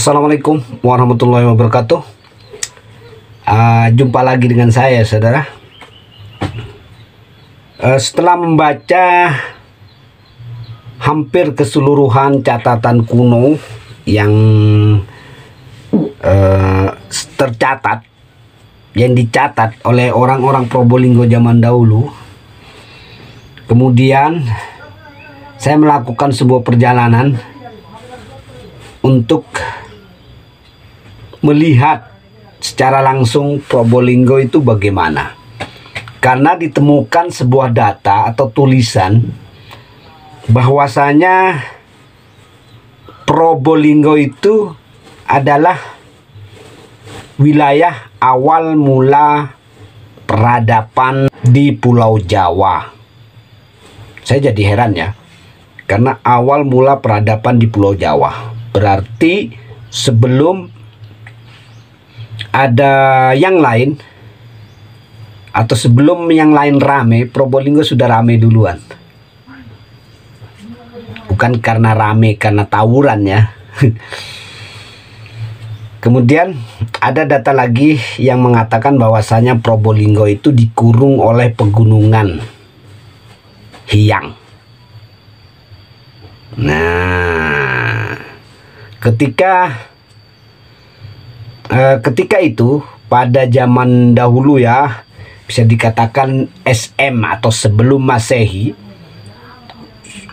Assalamualaikum warahmatullahi wabarakatuh. Jumpa lagi dengan saya, saudara. Setelah membaca hampir keseluruhan catatan kuno yang tercatat, yang dicatat oleh orang-orang Probolinggo zaman dahulu, kemudian saya melakukan sebuah perjalanan untuk melihat secara langsung Probolinggo itu bagaimana. Karena ditemukan sebuah data atau tulisan bahwasanya Probolinggo itu adalah wilayah awal mula peradaban di Pulau Jawa. Saya jadi heran ya, karena awal mula peradaban di Pulau Jawa berarti sebelum ada yang lain, atau sebelum yang lain rame, Probolinggo sudah rame duluan. Bukan karena rame karena tawuran ya. Kemudian ada data lagi yang mengatakan bahwasanya Probolinggo itu dikurung oleh pegunungan Hyang. Nah, ketika itu pada zaman dahulu ya, bisa dikatakan SM atau sebelum Masehi,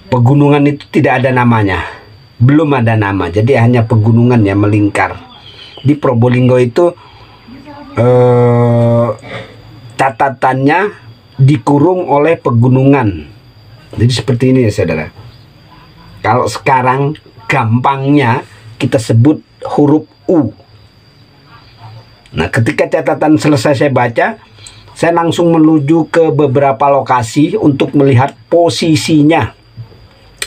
pegunungan itu tidak ada namanya, belum ada nama, jadi hanya pegunungan yang melingkar. Di Probolinggo itu catatannya dikurung oleh pegunungan. Jadi seperti ini ya, saudara. Kalau sekarang gampangnya kita sebut huruf U. Nah, ketika catatan selesai saya baca, saya langsung menuju ke beberapa lokasi untuk melihat posisinya.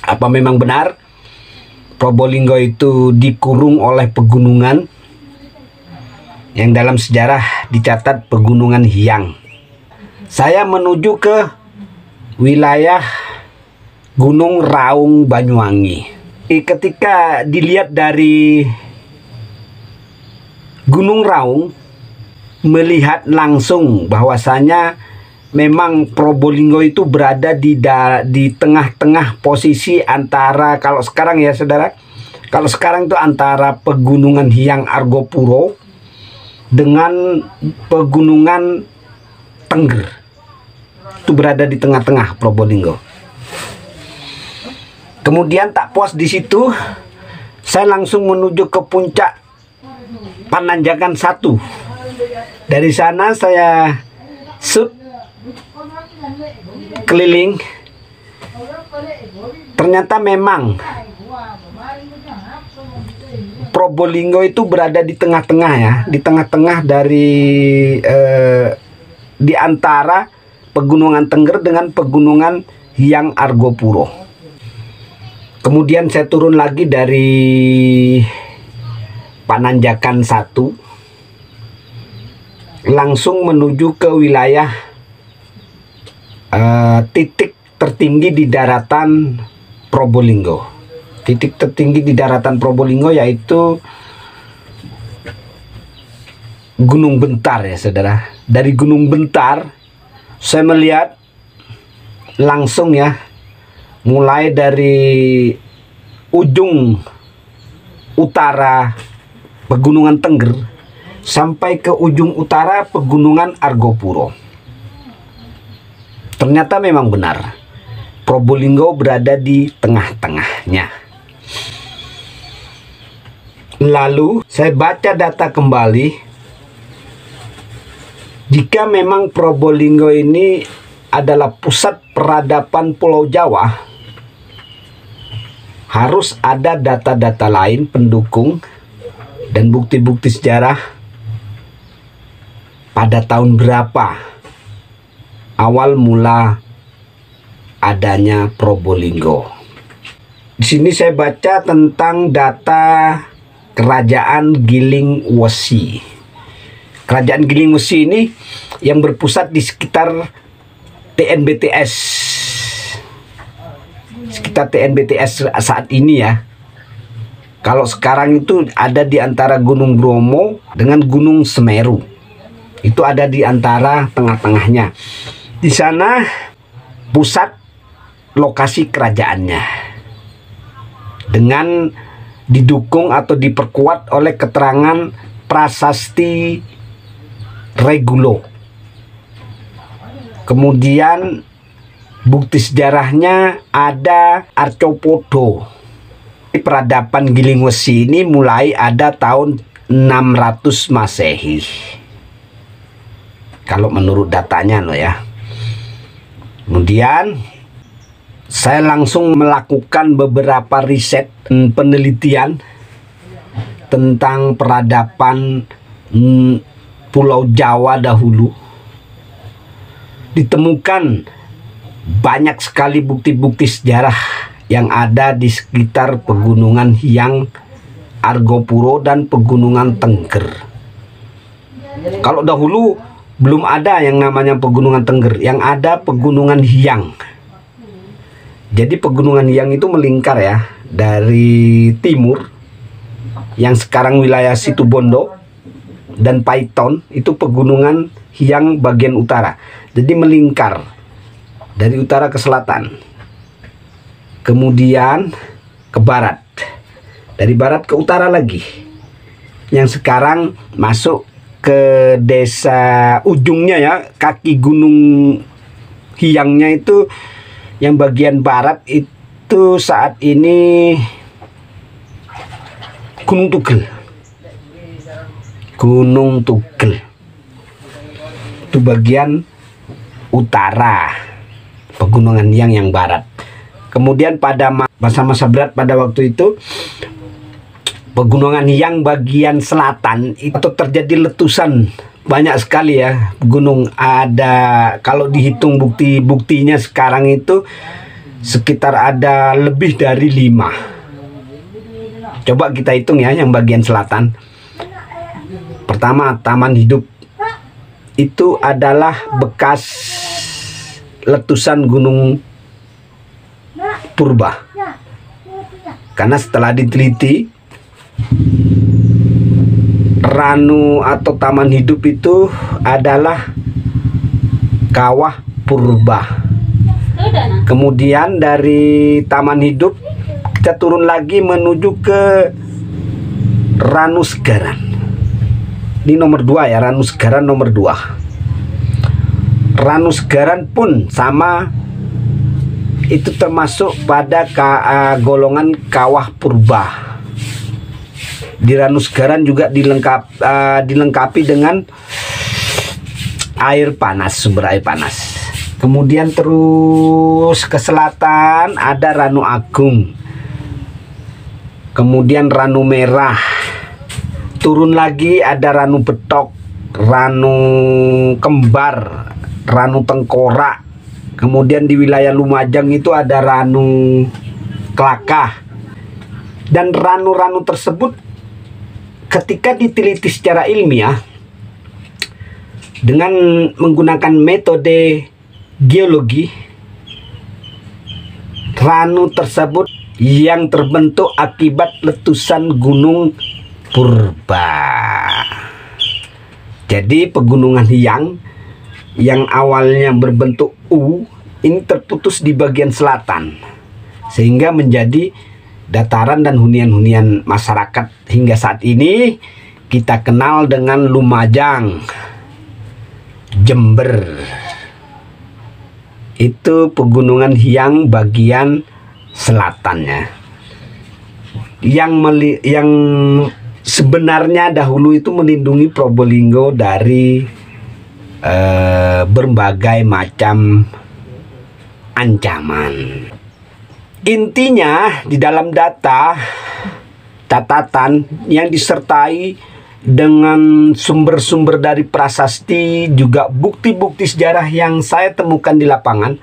Apa memang benar Probolinggo itu dikurung oleh pegunungan yang dalam sejarah dicatat pegunungan Hyang. Saya menuju ke wilayah Gunung Raung, Banyuwangi. Ketika dilihat dari Gunung Raung, melihat langsung bahwasanya memang Probolinggo itu berada di tengah-tengah posisi antara, kalau sekarang ya saudara, kalau sekarang itu antara pegunungan Hyang Argopuro dengan pegunungan Tengger. Itu berada di tengah-tengah Probolinggo. Kemudian tak puas di situ, saya langsung menuju ke puncak Pananjakan 1. Dari sana saya shoot keliling. Ternyata memang Probolinggo itu berada di tengah-tengah ya, di tengah-tengah dari di antara pegunungan Tengger dengan pegunungan Hyang Argopuro. Kemudian saya turun lagi dari Pananjakan 1, langsung menuju ke wilayah titik tertinggi di daratan Probolinggo. Titik tertinggi di daratan Probolinggo yaitu Gunung Bentar ya saudara. Dari Gunung Bentar saya melihat langsung ya, mulai dari ujung utara pegunungan Tengger sampai ke ujung utara pegunungan Argopuro. Ternyata memang benar Probolinggo berada di tengah-tengahnya. Lalu saya baca data kembali, jika memang Probolinggo ini adalah pusat peradaban Pulau Jawa, harus ada data-data lain pendukung dan bukti-bukti sejarah pada tahun berapa awal mula adanya Probolinggo. Di sini saya baca tentang data Kerajaan Giling Wesi. Kerajaan Giling Wesi ini yang berpusat di sekitar TNBTS. Sekitar TNBTS saat ini ya. Kalau sekarang itu ada di antara Gunung Bromo dengan Gunung Semeru. Itu ada di antara tengah-tengahnya. Di sana pusat lokasi kerajaannya. Dengan didukung atau diperkuat oleh keterangan prasasti Regulo. Kemudian bukti sejarahnya ada Arcopodo. Peradaban Giling Wesi ini mulai ada tahun 600 Masehi. Kalau menurut datanya loh ya. Kemudian saya langsung melakukan beberapa riset penelitian tentang peradaban Pulau Jawa dahulu. Ditemukan banyak sekali bukti-bukti sejarah yang ada di sekitar Pegunungan Hyang, Argopuro, dan Pegunungan Tengger. Kalau dahulu belum ada yang namanya Pegunungan Tengger, yang ada Pegunungan Hyang. Jadi Pegunungan Hyang itu melingkar ya, dari timur, yang sekarang wilayah Situbondo dan Paiton, itu Pegunungan Hyang bagian utara. Jadi melingkar dari utara ke selatan. Kemudian ke barat, dari barat ke utara lagi, yang sekarang masuk ke desa ujungnya ya, kaki Gunung Hyangnya itu yang bagian barat itu saat ini Gunung Tugel. Gunung Tugel itu bagian utara Pegunungan Hyang yang barat. Kemudian pada masa-masa berat pada waktu itu, Pegunungan Hyang bagian selatan itu terjadi letusan banyak sekali ya gunung. Ada, kalau dihitung bukti-buktinya sekarang itu sekitar ada lebih dari 5. Coba kita hitung ya yang bagian selatan. Pertama, Taman Hidup itu adalah bekas letusan Gunung Purba. Karena setelah diteliti, Ranu atau Taman Hidup itu adalah kawah purba. Kemudian dari Taman Hidup kita turun lagi menuju ke Ranu Segaran. Ini nomor 2 ya, Ranu Segaran nomor 2. Ranu Segaran pun sama, itu termasuk pada golongan kawah purba. Di Ranu Segaran juga dilengkapi dengan air panas, sumber air panas. Kemudian terus ke selatan ada Ranu Agung, kemudian Ranu Merah. Turun lagi ada Ranu Betok, Ranu Kembar, Ranu Tengkorak. Kemudian di wilayah Lumajang itu ada Ranu Kelakah. Dan ranu-ranu tersebut ketika diteliti secara ilmiah dengan menggunakan metode geologi, ranu tersebut yang terbentuk akibat letusan gunung purba. Jadi Pegunungan Hyang yang awalnya berbentuk U ini terputus di bagian selatan sehingga menjadi dataran dan hunian-hunian masyarakat hingga saat ini kita kenal dengan Lumajang, Jember. Itu Pegunungan Hyang bagian selatannya. Yang sebenarnya dahulu itu melindungi Probolinggo dari berbagai macam ancaman. Intinya di dalam data catatan yang disertai dengan sumber-sumber dari prasasti, juga bukti-bukti sejarah yang saya temukan di lapangan,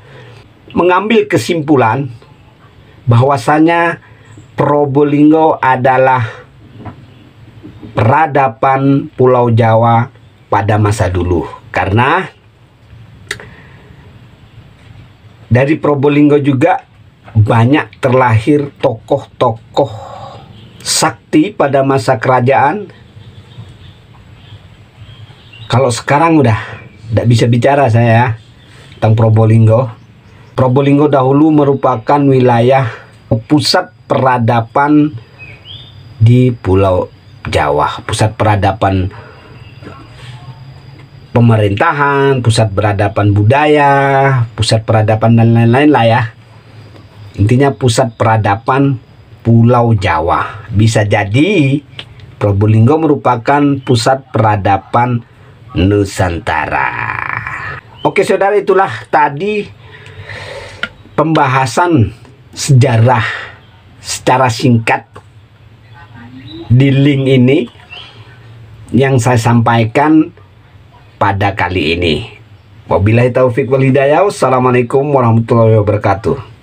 mengambil kesimpulan bahwasanya Probolinggo adalah peradaban Pulau Jawa pada masa dulu. Karena dari Probolinggo juga banyak terlahir tokoh-tokoh sakti pada masa kerajaan. Kalau sekarang udah tidak bisa bicara saya ya, tentang Probolinggo. Probolinggo dahulu merupakan wilayah pusat peradaban di Pulau Jawa, pusat peradaban pemerintahan, pusat peradaban budaya, pusat peradaban dan lain-lain lah ya. Intinya pusat peradaban Pulau Jawa. Bisa jadi Probolinggo merupakan pusat peradaban Nusantara. Oke saudara, itulah tadi pembahasan sejarah secara singkat di link ini yang saya sampaikan pada kali ini. Wabillahi taufik wal hidayah. Wassalamualaikum warahmatullahi wabarakatuh.